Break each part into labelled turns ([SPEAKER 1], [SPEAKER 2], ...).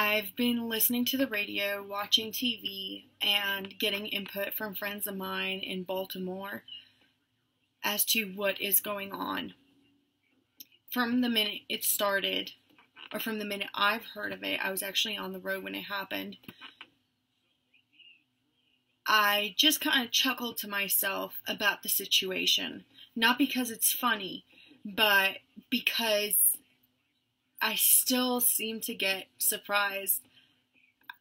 [SPEAKER 1] I've been listening to the radio, watching TV, and getting input from friends of mine in Baltimore as to what is going on. From the minute it started, or from the minute I've heard of it, I was actually on the road when it happened, I just kind of chuckled to myself about the situation. Not because it's funny, but because I still seem to get surprised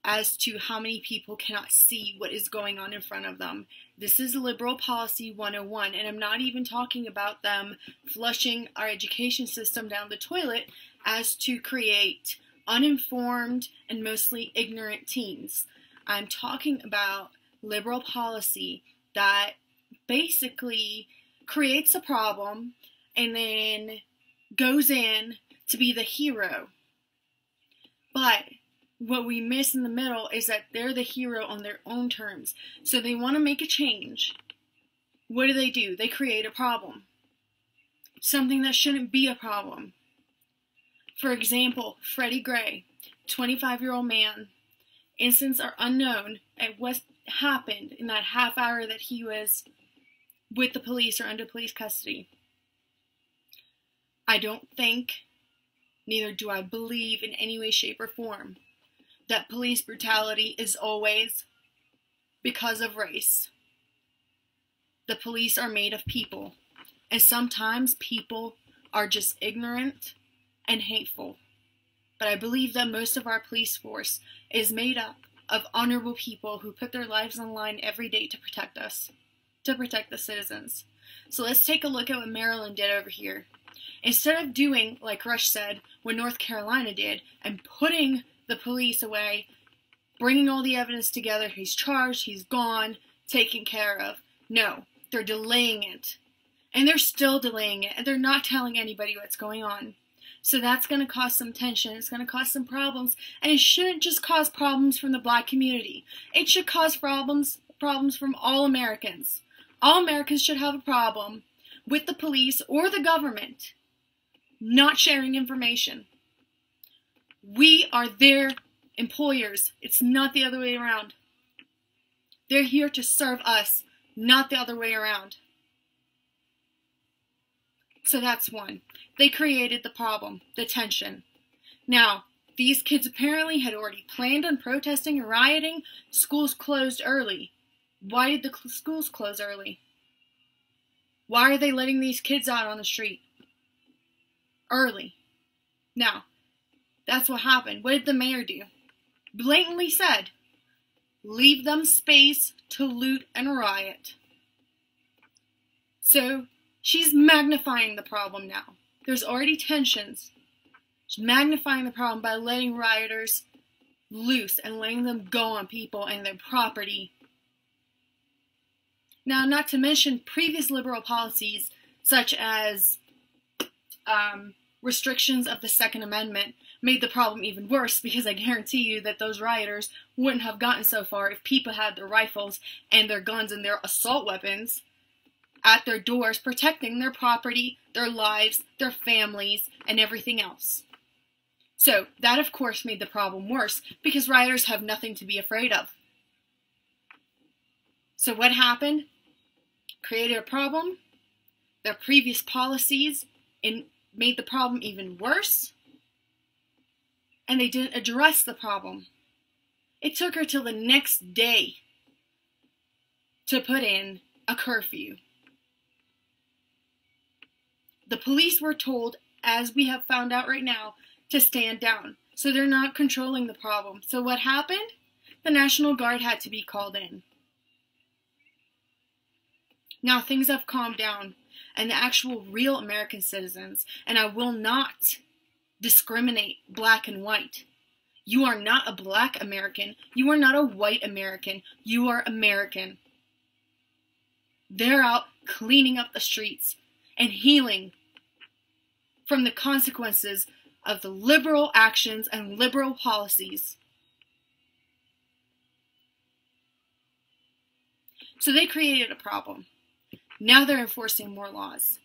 [SPEAKER 1] as to how many people cannot see what is going on in front of them. This is liberal policy 101, and I'm not even talking about them flushing our education system down the toilet as to create uninformed and mostly ignorant teens. I'm talking about liberal policy that basically creates a problem and then goes in to be the hero. But what we miss in the middle is that they're the hero on their own terms. So they want to make a change. What do? They create a problem. Something that shouldn't be a problem. For example, Freddie Gray, 25-year-old man. Incidents are unknown at what happened in that half hour that he was with the police or under police custody. I don't think, neither do I believe in any way, shape, or form, that police brutality is always because of race. The police are made of people, and sometimes people are just ignorant and hateful. But I believe that most of our police force is made up of honorable people who put their lives on the line every day to protect us, to protect the citizens. So let's take a look at what Maryland did over here. Instead of doing, like Rush said, what North Carolina did, and putting the police away, bringing all the evidence together, he's charged, he's gone, taken care of. No, they're delaying it. And they're still delaying it, and they're not telling anybody what's going on. So that's going to cause some tension, it's going to cause some problems, and it shouldn't just cause problems from the black community. It should cause problems from all Americans. All Americans should have a problem with the police or the government not sharing information. We are their employers. It's not the other way around. They're here to serve us, not the other way around. So that's one. They created the problem, the tension. Now, these kids apparently had already planned on protesting and rioting. Schools closed early. Why did the schools close early? Why are they letting these kids out on the street early? Now, that's what happened. What did the mayor do? Blatantly said, leave them space to loot and riot. So, she's magnifying the problem now. There's already tensions. She's magnifying the problem by letting rioters loose and letting them go on people and their property. Now, not to mention previous liberal policies, such as restrictions of the Second Amendment, made the problem even worse, because I guarantee you that those rioters wouldn't have gotten so far if people had their rifles and their guns and their assault weapons at their doors, protecting their property, their lives, their families, and everything else. So, that of course made the problem worse, because rioters have nothing to be afraid of. So what happened? Created a problem. Their previous policies made the problem even worse. And they didn't address the problem. It took her till the next day to put in a curfew. The police were told, as we have found out right now, to stand down. So they're not controlling the problem. So what happened? The National Guard had to be called in. Now things have calmed down, and the actual real American citizens, and I will not discriminate black and white. You are not a black American. You are not a white American. You are American. They're out cleaning up the streets and healing from the consequences of the liberal actions and liberal policies. So they created a problem. Now they're enforcing more laws.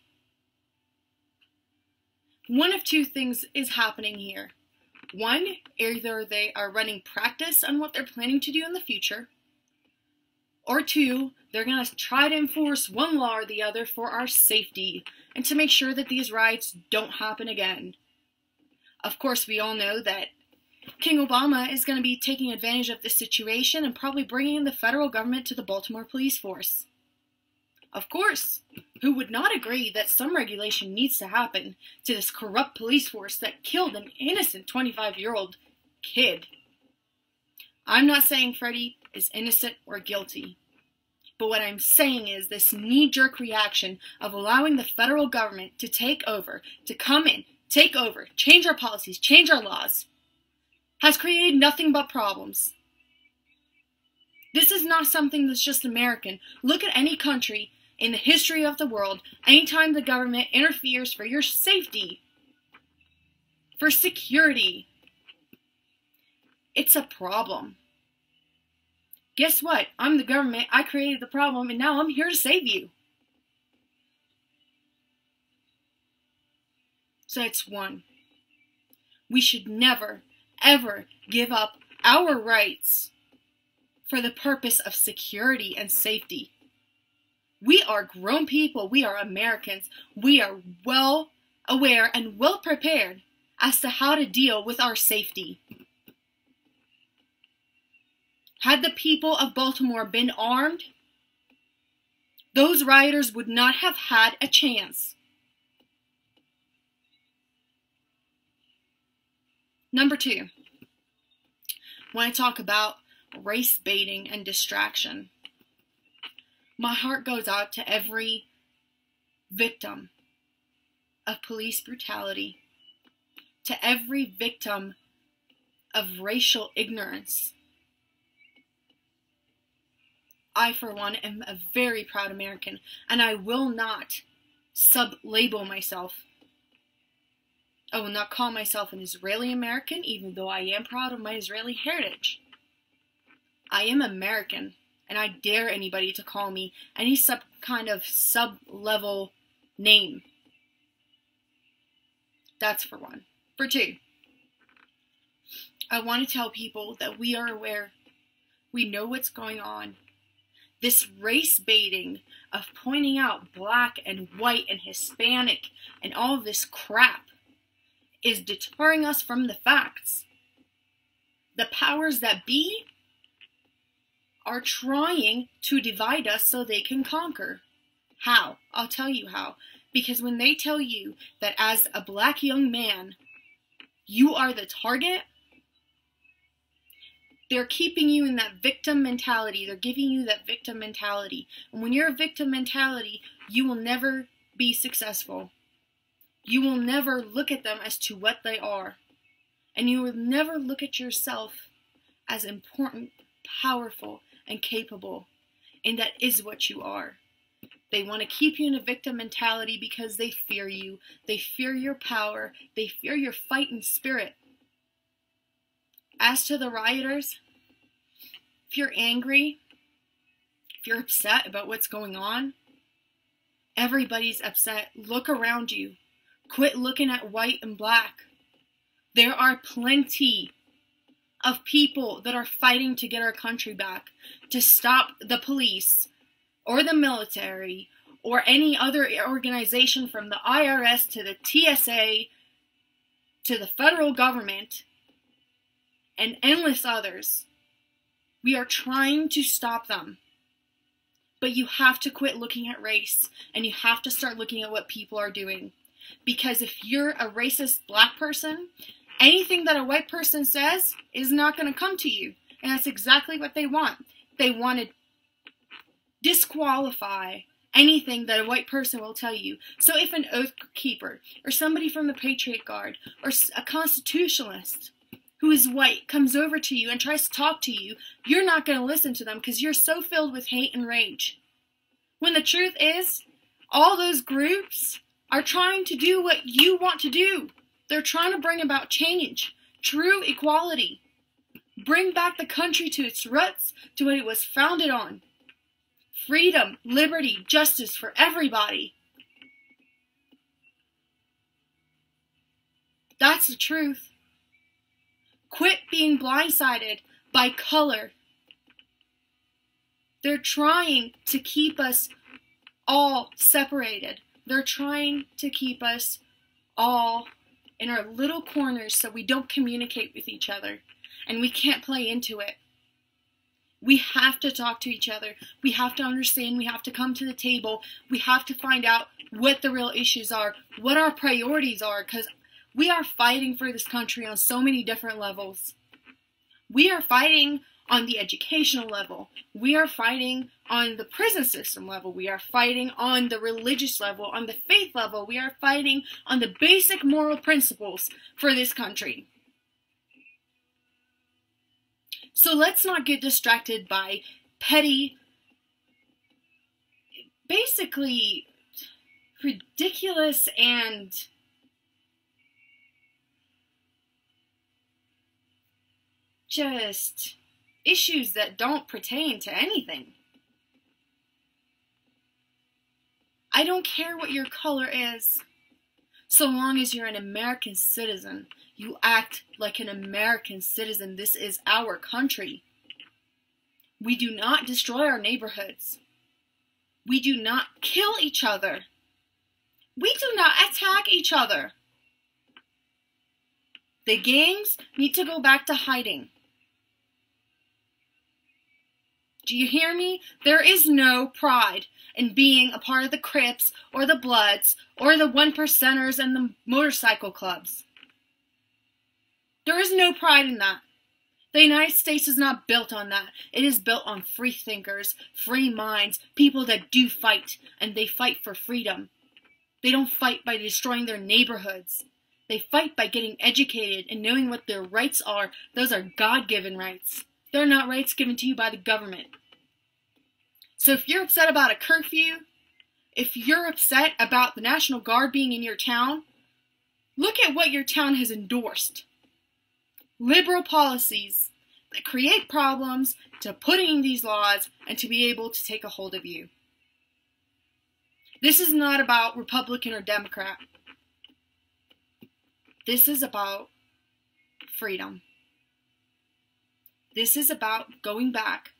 [SPEAKER 1] One of two things is happening here. One, either they are running practice on what they're planning to do in the future, or two, they're going to try to enforce one law or the other for our safety and to make sure that these riots don't happen again. Of course, we all know that King Obama is going to be taking advantage of this situation and probably bringing the federal government to the Baltimore police force. Of course, who would not agree that some regulation needs to happen to this corrupt police force that killed an innocent 25-year-old kid? I'm not saying Freddie is innocent or guilty, but what I'm saying is this knee-jerk reaction of allowing the federal government to take over, to come in, take over, change our policies, change our laws, has created nothing but problems. This is not something that's just American. Look at any country in the history of the world, anytime the government interferes for your safety, for security, it's a problem. Guess what? I'm the government, I created the problem, and now I'm here to save you. So that's one. We should never, ever give up our rights for the purpose of security and safety. We are grown people. We are Americans. We are well aware and well prepared as to how to deal with our safety. Had the people of Baltimore been armed, those rioters would not have had a chance. Number two, when I talk about race baiting and distraction, my heart goes out to every victim of police brutality, to every victim of racial ignorance. I, for one, am a very proud American, and I will not sub-label myself. I will not call myself an Israeli American, even though I am proud of my Israeli heritage. I am American. And I dare anybody to call me any kind of sub-level name. That's for one. For two, I want to tell people that we are aware. We know what's going on. This race baiting of pointing out black and white and Hispanic and all of this crap is deterring us from the facts. The powers that be are trying to divide us so they can conquer. How? I'll tell you how. Because when they tell you that as a black young man, you are the target, they're keeping you in that victim mentality. They're giving you that victim mentality. And when you're a victim mentality, you will never be successful. You will never look at them as to what they are. And you will never look at yourself as important, powerful, and capable, and that is what you are. They want to keep you in a victim mentality because they fear you. They fear your power. They fear your fighting spirit. As to the rioters, if you're angry, if you're upset about what's going on, everybody's upset. Look around you. Quit looking at white and black. There are plenty of people that are fighting to get our country back, to stop the police or the military or any other organization, from the IRS to the TSA to the federal government and endless others. We are trying to stop them. But you have to quit looking at race, and you have to start looking at what people are doing. Because if you're a racist black person, anything that a white person says is not going to come to you. And that's exactly what they want. They want to disqualify anything that a white person will tell you. So if an oath keeper or somebody from the Patriot Guard or a constitutionalist who is white comes over to you and tries to talk to you, you're not going to listen to them because you're so filled with hate and rage. When the truth is, all those groups are trying to do what you want to do. They're trying to bring about change, true equality. Bring back the country to its roots, to what it was founded on. Freedom, liberty, justice for everybody. That's the truth. being blindsided by color. They're trying to keep us all separated. They're trying to keep us all in our little corners so we don't communicate with each other and we can't play into it. We have to talk to each other. We have to understand. We have to come to the table. We have to find out what the real issues are, what our priorities are, because we are fighting for this country on so many different levels. We are fighting on the educational level. We are fighting on the prison system level. We are fighting on the religious level, on the faith level. We are fighting on the basic moral principles for this country. So let's not get distracted by petty, basically ridiculous and just issues that don't pertain to anything. I don't care what your color is, so long as you're an American citizen. You act like an American citizen. This is our country. We do not destroy our neighborhoods. We do not kill each other. We do not attack each other. The gangs need to go back to hiding. Do you hear me? There is no pride in being a part of the Crips or the Bloods or the one percenters and the motorcycle clubs. There is no pride in that. The United States is not built on that. It is built on free thinkers, free minds, people that do fight, and they fight for freedom. They don't fight by destroying their neighborhoods. They fight by getting educated and knowing what their rights are. Those are God-given rights. They're not rights given to you by the government. So if you're upset about a curfew, if you're upset about the National Guard being in your town, look at what your town has endorsed. Liberal policies that create problems to put in these laws and to be able to take a hold of you. This is not about Republican or Democrat. This is about freedom. This is about going back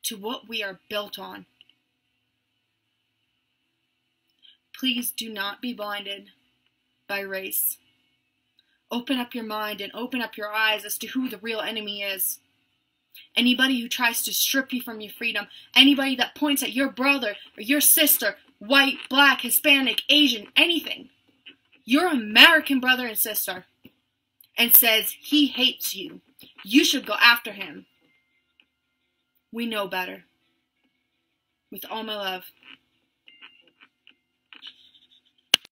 [SPEAKER 1] to what we are built on. Please do not be blinded by race. Open up your mind and open up your eyes as to who the real enemy is. Anybody who tries to strip you from your freedom, anybody that points at your brother or your sister, white, black, Hispanic, Asian, anything, your American brother and sister, and says he hates you, you should go after him. We know better. With all my love.